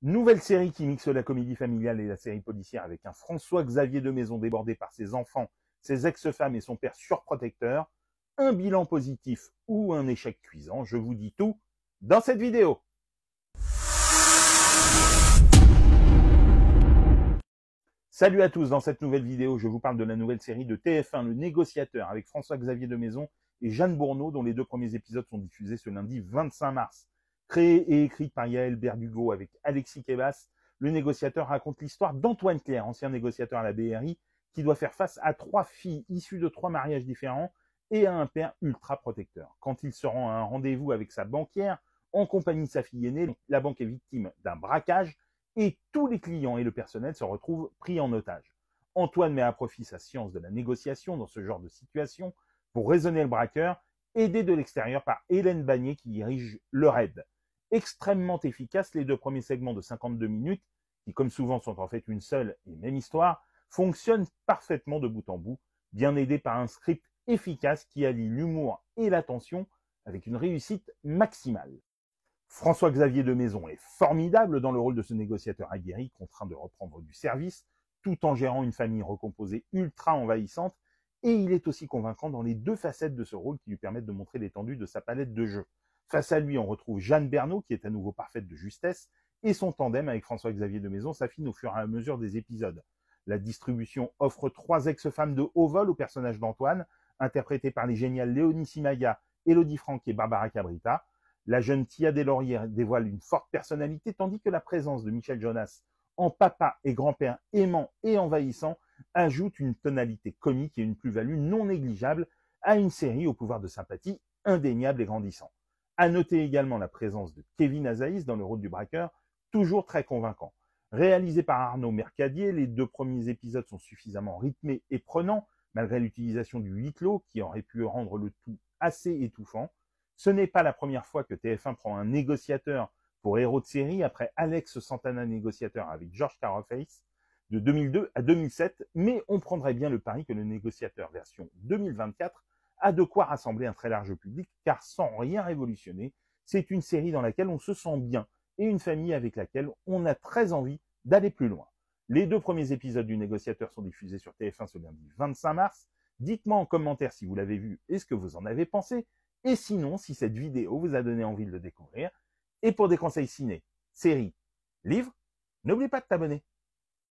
Nouvelle série qui mixe la comédie familiale et la série policière avec un François-Xavier de Maison débordé par ses enfants, ses ex-femmes et son père surprotecteur. Un bilan positif ou un échec cuisant, je vous dis tout dans cette vidéo. Salut à tous, dans cette nouvelle vidéo, je vous parle de la nouvelle série de TF1, Le Négociateur, avec François-Xavier de Maison et Jeanne Bourneau, dont les deux premiers épisodes sont diffusés ce lundi 25 mars. Créée et écrite par Yael Berdugo avec Alexis Kebas, Le Négociateur raconte l'histoire d'Antoine Clerc, ancien négociateur à la BRI, qui doit faire face à 3 filles issues de 3 mariages différents et à un père ultra protecteur. Quand il se rend à un rendez-vous avec sa banquière, en compagnie de sa fille aînée, la banque est victime d'un braquage et tous les clients et le personnel se retrouvent pris en otage. Antoine met à profit sa science de la négociation dans ce genre de situation pour raisonner le braqueur, aidé de l'extérieur par Hélène Bagné qui dirige le raid. Extrêmement efficace, les 2 premiers segments de 52 minutes, qui comme souvent sont en fait une seule et même histoire, fonctionnent parfaitement de bout en bout, bien aidés par un script efficace qui allie l'humour et la tension avec une réussite maximale. François-Xavier de Maison est formidable dans le rôle de ce négociateur aguerri contraint de reprendre du service, tout en gérant une famille recomposée ultra envahissante, et il est aussi convaincant dans les 2 facettes de ce rôle qui lui permettent de montrer l'étendue de sa palette de jeux. Face à lui, on retrouve Jeanne Bourneau, qui est à nouveau parfaite de justesse, et son tandem avec François-Xavier de Maison s'affine au fur et à mesure des épisodes. La distribution offre 3 ex-femmes de haut vol au personnage d'Antoine, interprétées par les géniales Léonie Simaga, Élodie Franck et Barbara Cabrita. La jeune Tia Delaurier dévoile une forte personnalité, tandis que la présence de Michel Jonas en papa et grand-père aimant et envahissant ajoute une tonalité comique et une plus-value non négligeable à une série au pouvoir de sympathie indéniable et grandissant. À noter également la présence de Kevin Azaïs dans le rôle du braqueur, toujours très convaincant. Réalisé par Arnaud Mercadier, les 2 premiers épisodes sont suffisamment rythmés et prenants, malgré l'utilisation du huis clos qui aurait pu rendre le tout assez étouffant. Ce n'est pas la première fois que TF1 prend un négociateur pour héros de série après Alex Santana négociateur avec George Carface de 2002 à 2007, mais on prendrait bien le pari que le négociateur version 2024 a de quoi rassembler un très large public, car sans rien révolutionner, c'est une série dans laquelle on se sent bien et une famille avec laquelle on a très envie d'aller plus loin. Les 2 premiers épisodes du Négociateur sont diffusés sur TF1 ce lundi 25 mars. Dites-moi en commentaire si vous l'avez vu et ce que vous en avez pensé. Et sinon, si cette vidéo vous a donné envie de le découvrir, et pour des conseils ciné, séries, livres, n'oubliez pas de t'abonner.